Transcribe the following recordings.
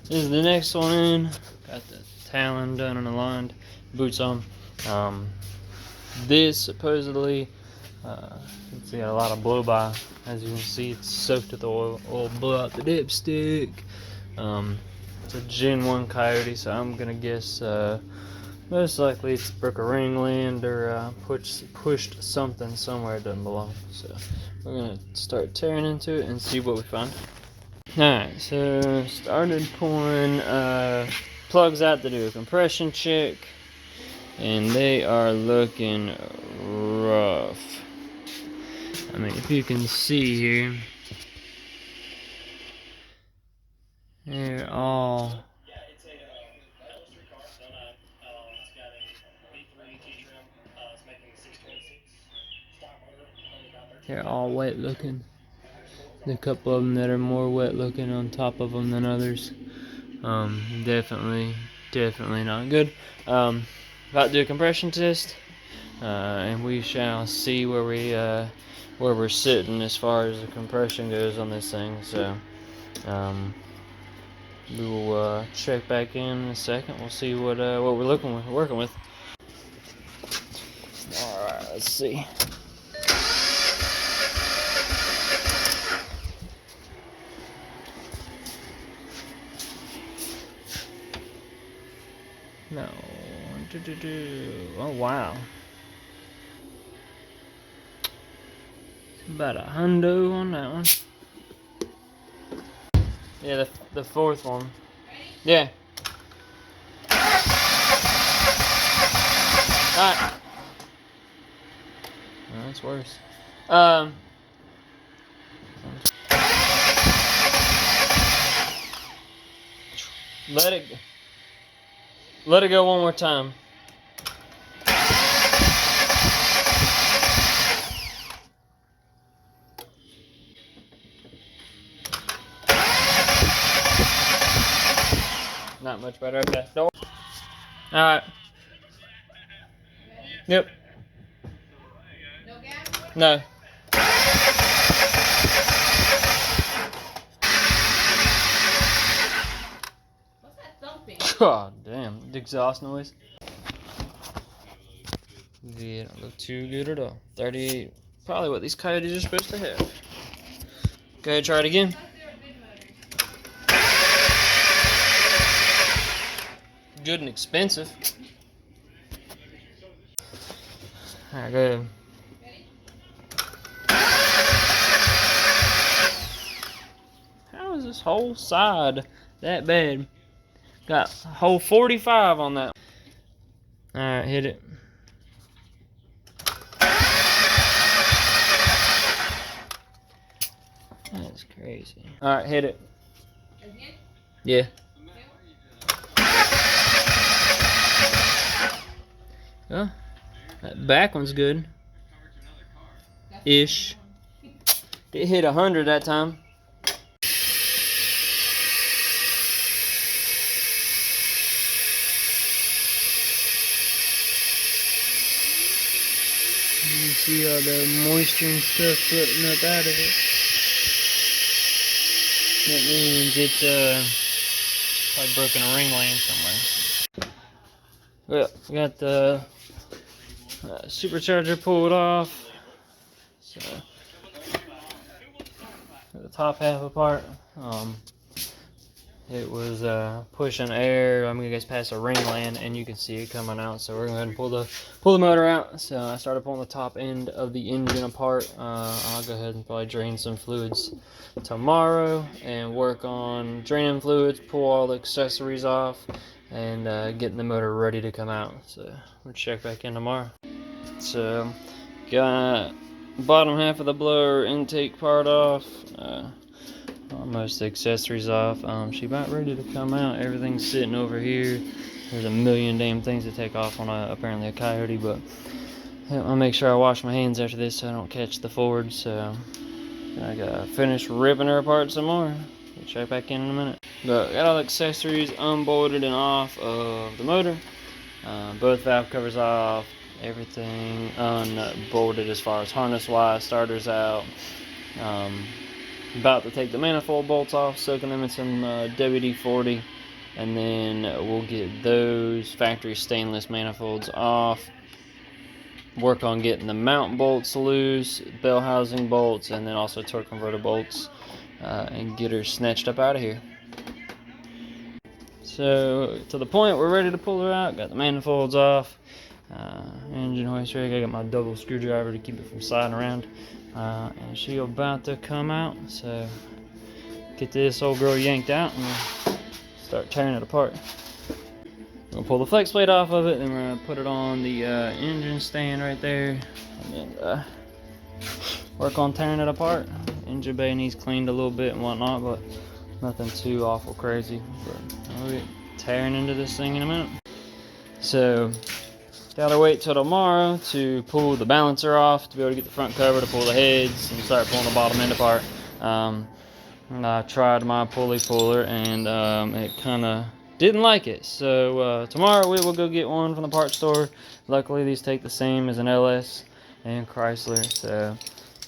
This is the next one in. Got the talon done and aligned, boots on. This supposedly, it's got a lot of blow by. As you can see, it's soaked with oil. Oil blew out the dipstick. It's a Gen 1 Coyote, so I'm gonna guess most likely it's broke a ringland or pushed something somewhere it doesn't belong. So we're gonna start tearing into it and see what we find. Alright, so started pulling plugs out to do a compression check, and they are looking rough. I mean, if you can see here, they're all wet looking. There's a couple of them that are more wet looking on top of them than others. Definitely not good. About to do a compression test, and we shall see where we're sitting as far as the compression goes on this thing. So, we will check back in a second. We'll see what we're working with. All right, let's see. No. Oh wow. About $100 on that one. Yeah, the fourth one. Yeah. Alright. No, that's worse. Let it go one more time. Not much better. Okay. Don't. All right. Yep. No. What's that thumping? God damn, the exhaust noise. Yeah, don't look too good at all. 38, probably what these Coyotes are supposed to have. Go ahead, try it again. Good and expensive. Alright, go ahead. How is this whole side that bad? Got a whole 45 on that. Alright, hit it. That's crazy. Alright, hit it. Yeah. Oh, that back one's good. Ish. It hit 100 that time. You see all the moisture and stuff floating up out of it. That means it's probably broken a ringland somewhere. Well, we got the supercharger pulled off. So the top half apart. It was pushing air. I'm gonna guess past a ringland, and you can see it coming out. So we're gonna go ahead and pull the motor out. So I started pulling the top end of the engine apart. I'll go ahead and probably drain some fluids tomorrow and work on draining fluids, pull all the accessories off, and getting the motor ready to come out. So we'll check back in tomorrow. So got bottom half of the blower intake part off. Almost the accessories off. She about ready to come out. Everything's sitting over here. There's a million damn things to take off on apparently a Coyote, but I'll make sure I wash my hands after this so I don't catch the Ford. So I gotta finish ripping her apart some more. We'll check back in a minute. But got all the accessories unbolted and off of the motor. Both valve covers off. Everything unbolted as far as harness wise. Starters out. About to take the manifold bolts off, soaking them in some WD-40, and then we'll get those factory stainless manifolds off. Work on getting the mount bolts loose, bell housing bolts, and then also torque converter bolts, and get her snatched up out of here. So to the point we're ready to pull her out. Got the manifolds off, engine hoist rig. I got my double screwdriver to keep it from sliding around, and she's about to come out. So get this old girl yanked out and start tearing it apart. We're gonna pull the flex plate off of it, then we're gonna put it on the engine stand right there, and then work on tearing it apart. Engine bay needs cleaned a little bit and whatnot, but nothing too awful crazy. But we'll get tearing into this thing in a minute. So gotta wait till tomorrow to pull the balancer off to be able to get the front cover, to pull the heads and start pulling the bottom end apart. And I tried my pulley puller and it kind of didn't like it. So tomorrow we will go get one from the parts store. Luckily these take the same as an LS and Chrysler, so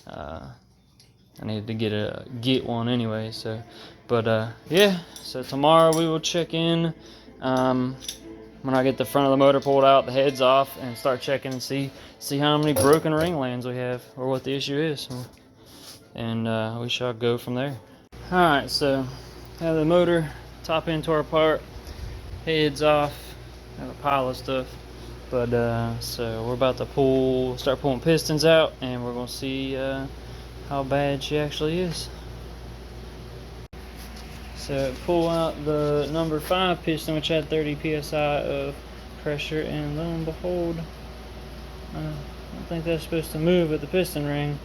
I needed to get one anyway. So but yeah, so tomorrow we will check in when I get the front of the motor pulled out, the heads off, and start checking and see how many broken ring lands we have or what the issue is, and we shall go from there. Alright, so have the motor top end tore apart, heads off, have a pile of stuff, but so we're about to start pulling pistons out, and we're gonna see how bad she actually is. So pull out the number 5 piston, which had 30 psi of pressure, and lo and behold, I don't think that's supposed to move with the piston ring.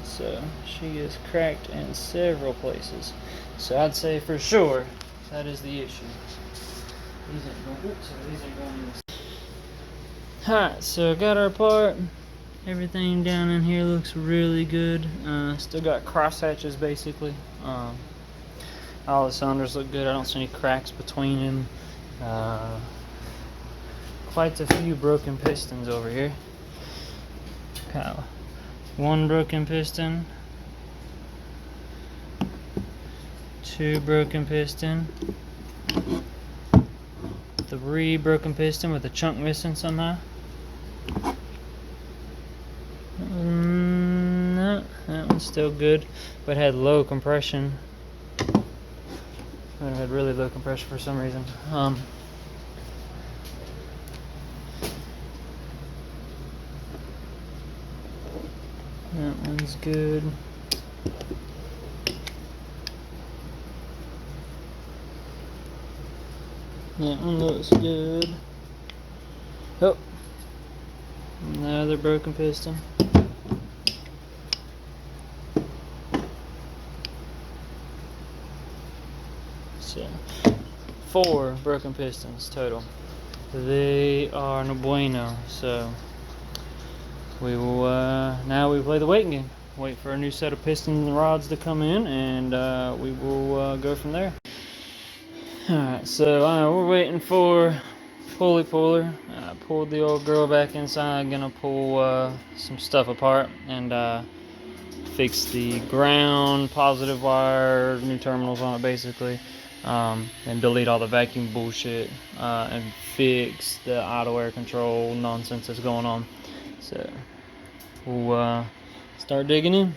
So she is cracked in several places. So I'd say for sure that is the issue. These ain't going in this. Alright, so got our part. Everything down in here looks really good. Still got cross hatches basically. All the cylinders look good. I don't see any cracks between them. Quite a few broken pistons over here. Got one broken piston, 2 broken piston, 3 broken piston with a chunk missing somehow. No, that one's still good, but had low compression. It had really low compression for some reason. That one's good. That one looks good. Oh, another broken piston. So 4 broken pistons total. They are no bueno. So we will now we play the waiting game. Wait for a new set of pistons and rods to come in, and we will go from there. Alright, so we're waiting for pulley puller. I pulled the old girl back inside. Gonna pull some stuff apart and fix the ground, positive wire, new terminals on it basically, and delete all the vacuum bullshit, and fix the idle air control nonsense that's going on. So we'll start digging in.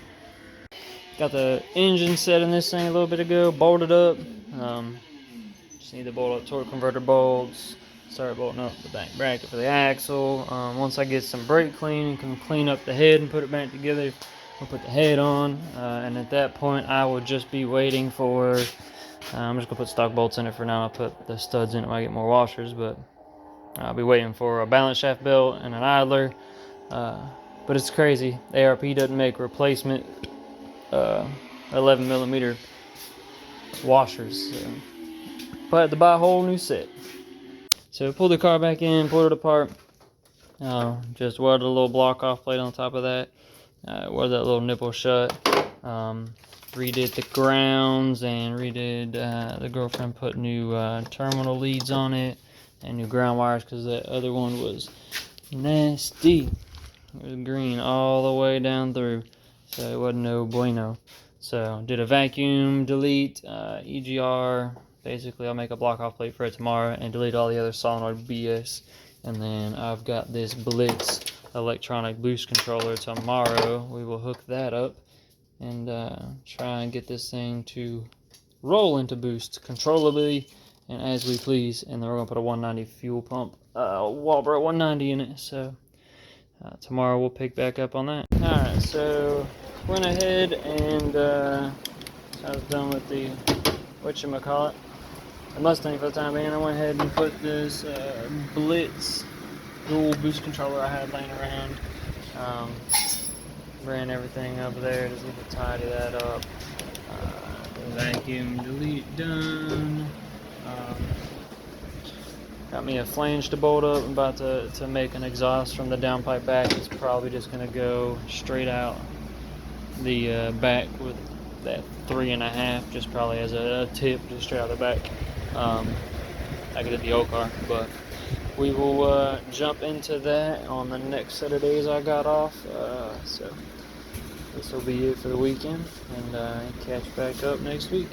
Got the engine set in this thing a little bit ago, bolted up. Just need to bolt up torque converter bolts, start bolting up the back bracket for the axle. Once I get some brake clean and can clean up the head and put it back together, I'll put the head on, and at that point I will just be waiting for, I'm just gonna put stock bolts in it for now. I'll put the studs in it when I get more washers, but I'll be waiting for a balance shaft belt and an idler. But it's crazy, ARP doesn't make replacement 11mm washers, so I had to buy a whole new set. So pulled the car back in, pulled it apart, just welded a little block off plate on top of that, welded that little nipple shut, redid the grounds, and redid, the girlfriend put new terminal leads on it and new ground wires because that other one was nasty. It was green all the way down through, so it wasn't no bueno. So did a vacuum, delete, EGR. Basically, I'll make a block off plate for it tomorrow and delete all the other solenoid BS. And then I've got this Blitz electronic boost controller tomorrow. We will hook that up and try and get this thing to roll into boost controllably and as we please. And then we're gonna put a 190 fuel pump, Walbro 190 in it. So tomorrow we'll pick back up on that. All right, so went ahead and I was done with the whatchamacallit, the Mustang for the time being. I went ahead and put this Blitz dual boost controller I had laying around. Ran everything up there, just need to tidy that up. Vacuum delete done. Got me a flange to bolt up. I'm about to make an exhaust from the downpipe back. It's probably just gonna go straight out the back with that 3.5, just probably as a tip, just straight out the back. I get it the old car, but we will jump into that on the next set of days I got off. So this will be it for the weekend, and catch back up next week.